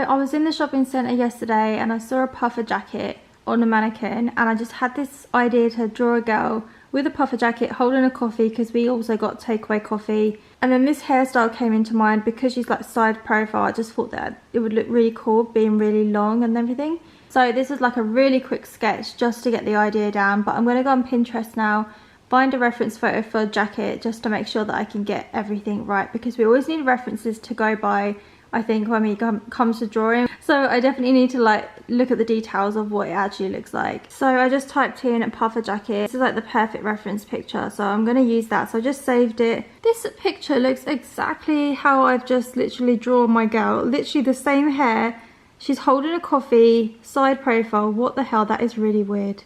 I was in the shopping centre yesterday and I saw a puffer jacket on a mannequin, and I just had this idea to draw a girl with a puffer jacket holding a coffee, because we also got takeaway coffee. And then this hairstyle came into mind because she's like side profile. I just thought that it would look really cool being really long and everything. So this is like a really quick sketch just to get the idea down, but I'm going to go on Pinterest now, find a reference photo for a jacket just to make sure that I can get everything right, because we always need references to go by, I think, when we comes to drawing. So I definitely need to like look at the details of what it actually looks like. So I just typed in a puffer jacket. This is like the perfect reference picture, so I'm going to use that. So I just saved it. This picture looks exactly how I've just literally drawn my girl. Literally the same hair. She's holding a coffee, side profile. What the hell, that is really weird.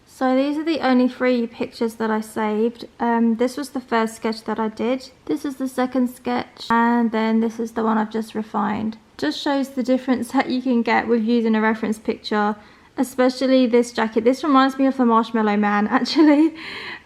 So these are the only 3 pictures that I saved. This was the first sketch that I did. This is the second sketch, and then this is the one I've just refined. Just shows the difference that you can get with using a reference picture, especially this jacket. This reminds me of the Marshmallow Man actually,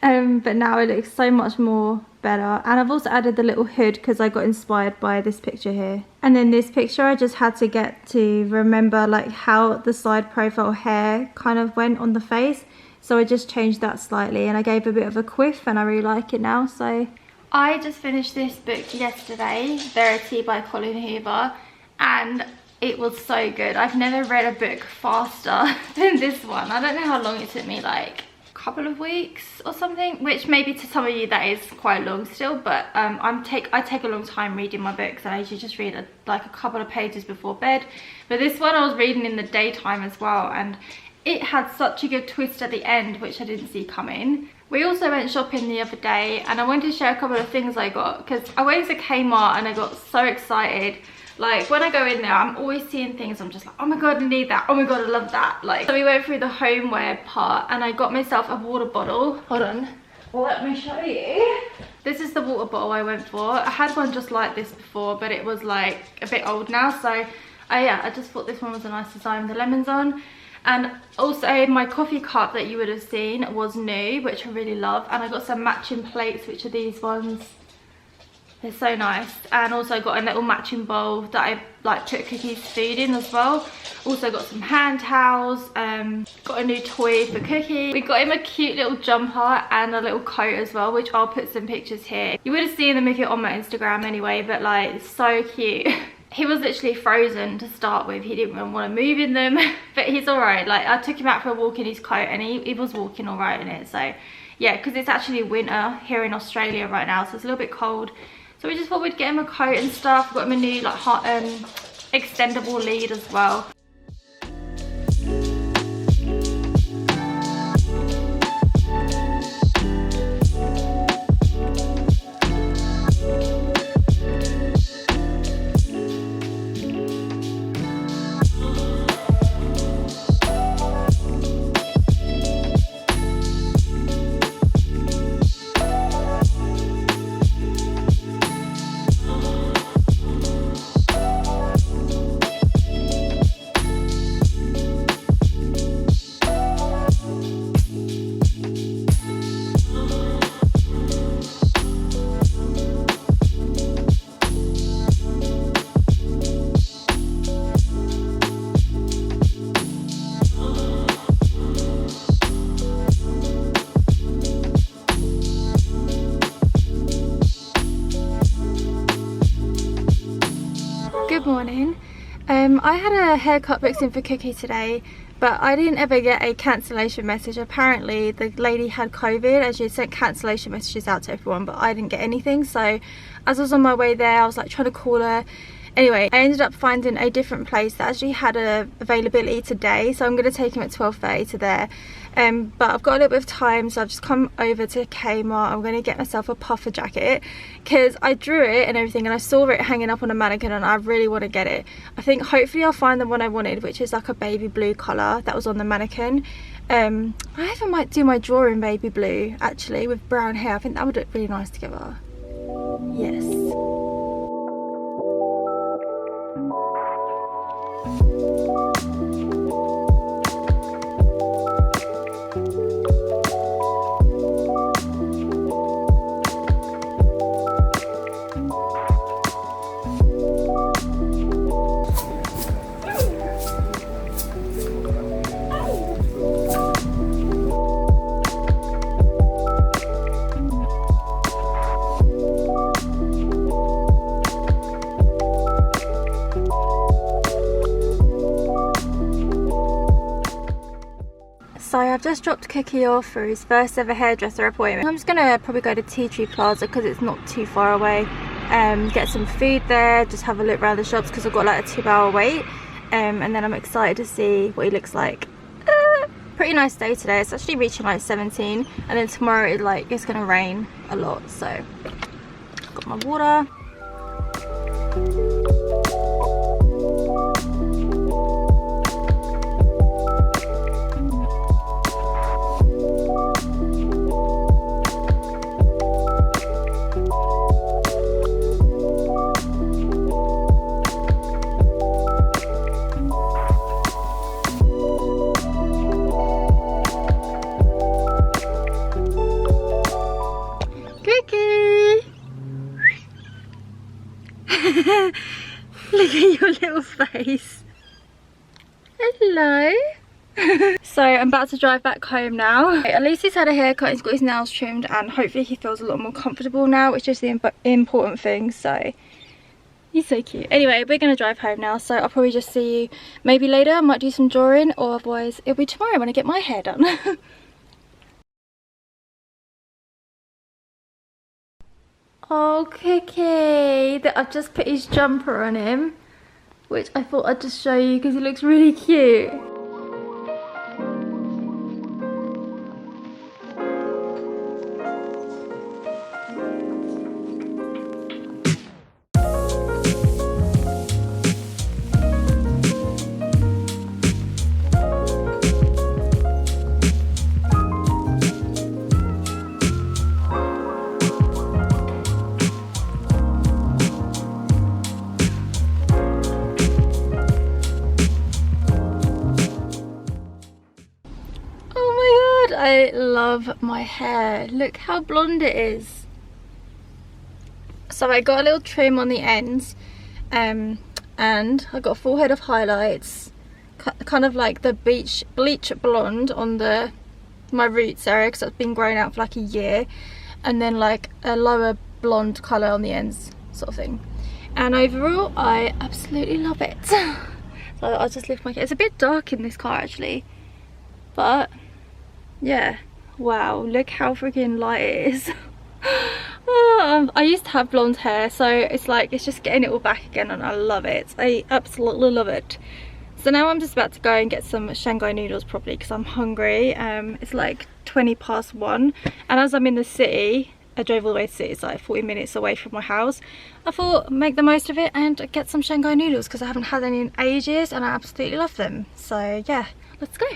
but now it looks so much more better. And I've also added the little hood because I got inspired by this picture here. And then this picture I just had to get to remember like how the side profile hair kind of went on the face. So I just changed that slightly and I gave a bit of a quiff, and I really like it now. So I just finished this book yesterday, Verity by Colin Hoover, and it was so good. I've never read a book faster than this one. I don't know how long it took me, like a couple of weeks or something, which maybe to some of you that is quite long still, but I take a long time reading my books, and I usually just read like a couple of pages before bed. But this one I was reading in the daytime as well, and it had such a good twist at the end, which I didn't see coming. We also went shopping the other day, and I wanted to share a couple of things I got, because I went to Kmart and I got so excited. Like when I go in there, I'm always seeing things, I'm just like, oh my god, I need that, oh my god, I love that. Like, so we went through the homeware part and I got myself a water bottle. Hold on, let me show you. This is the water bottle I went for. I had one just like this before, but it was like a bit old now, so I just thought this one was a nice design with the lemons on. And also my coffee cup that you would have seen was new, which I really love. And I got some matching plates, which are these ones. They're so nice. And also got a little matching bowl that I like put Cookie's food in as well. Also got some hand towels, got a new toy for Cookie. We got him a cute little jumper and a little coat as well, which I'll put some pictures here. You would have seen them if you're on my Instagram anyway, but like, it's so cute. He was literally frozen to start with. He didn't even want to move in them, but he's alright. Like, I took him out for a walk in his coat and he was walking alright in it. So yeah, because it's actually winter here in Australia right now, so it's a little bit cold. So we just thought we'd get him a coat and stuff. Got him a new like hot extendable lead as well. Good morning. I had a haircut booked in for Cookie today, but I didn't ever get a cancellation message. Apparently the lady had COVID and she had sent cancellation messages out to everyone, but I didn't get anything. So as I was on my way there, I was like trying to call her. Anyway, I ended up finding a different place that actually had availability today, so I'm going to take him at 12:30 to there. But I've got a little bit of time, so I've just come over to Kmart. I'm going to get myself a puffer jacket because I drew it and everything, and I saw it hanging up on a mannequin and I really want to get it. I think hopefully I'll find the one I wanted, which is like a baby blue colour that was on the mannequin. I even might do my drawing baby blue actually with brown hair. I think that would look really nice together. Yes. just dropped Cookie off for his first ever hairdresser appointment. I'm just gonna probably go to Tea Tree Plaza because it's not too far away. Get some food there, just have a look around the shops because I've got like a 2-hour wait. And then I'm excited to see what he looks like. Pretty nice day today. It's actually reaching like 17, and then tomorrow it's gonna rain a lot. So got my water. Look at your little face. Hello. So I'm about to drive back home now. At least he's had a haircut, he's got his nails trimmed, and hopefully he feels a lot more comfortable now, which is the important thing. So he's so cute. Anyway, we're gonna drive home now, so I'll probably just see you maybe later. I might do some drawing, or otherwise it'll be tomorrow when I get my hair done. Oh, Cookie! I've just put his jumper on him, which I thought I'd just show you because he looks really cute. I love my hair. Look how blonde it is. So I got a little trim on the ends, and I got a full head of highlights, kind of like the bleach blonde on my roots area because it's been growing out for like a year, and then like a lower blonde colour on the ends, sort of thing. And overall, I absolutely love it. So I'll just lift my hair. It's a bit dark in this car actually, but yeah, wow, look how freaking light it is. I used to have blonde hair, so it's just getting it all back again, and I love it. I absolutely love it. So now I'm just about to go and get some Shanghai noodles probably because I'm hungry. It's like 1:20, and as I'm in the city, I drove all the way to the city, it's like 40 minutes away from my house. I thought make the most of it and get some Shanghai noodles because I haven't had any in ages and I absolutely love them. So yeah, let's go.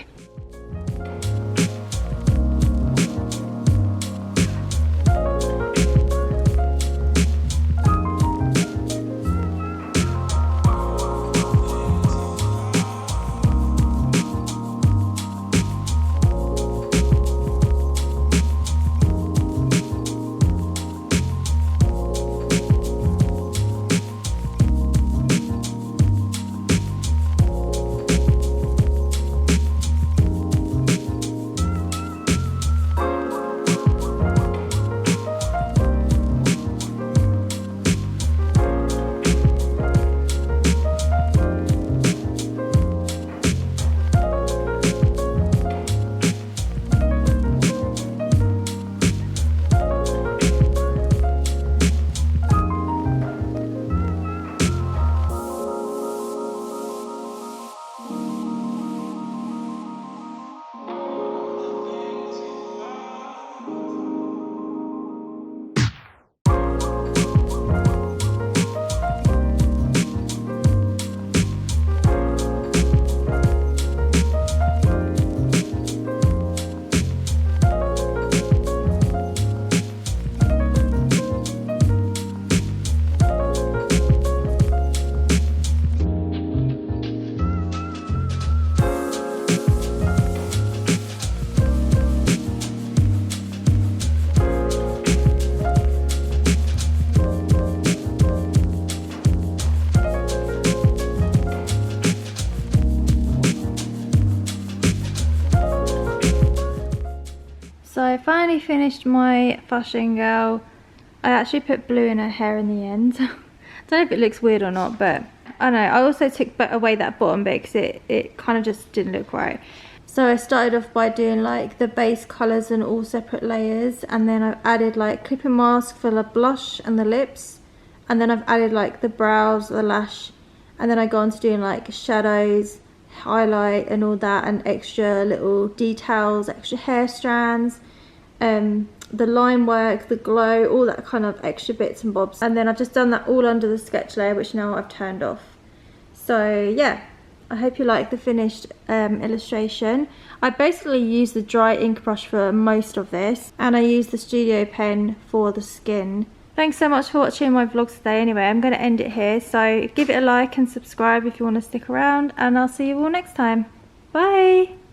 So I finally finished my fashion girl. I actually put blue in her hair in the end. I don't know if it looks weird or not, but I don't know. I also took away that bottom bit because it kind of just didn't look right. So I started off by doing like the base colours and all separate layers, and then I've added like clipping mask for the blush and the lips, and then I've added like the brows, the lash, and then I go on to doing like shadows, highlight and all that, and extra little details, extra hair strands, the line work, the glow, all that kind of extra bits and bobs. And then I've just done that all under the sketch layer, which now I've turned off. So yeah, I hope you like the finished illustration. I basically used the dry ink brush for most of this, and I used the studio pen for the skin. Thanks so much for watching my vlogs today. Anyway, I'm going to end it here, so give it a like and subscribe if you want to stick around, and I'll see you all next time. Bye!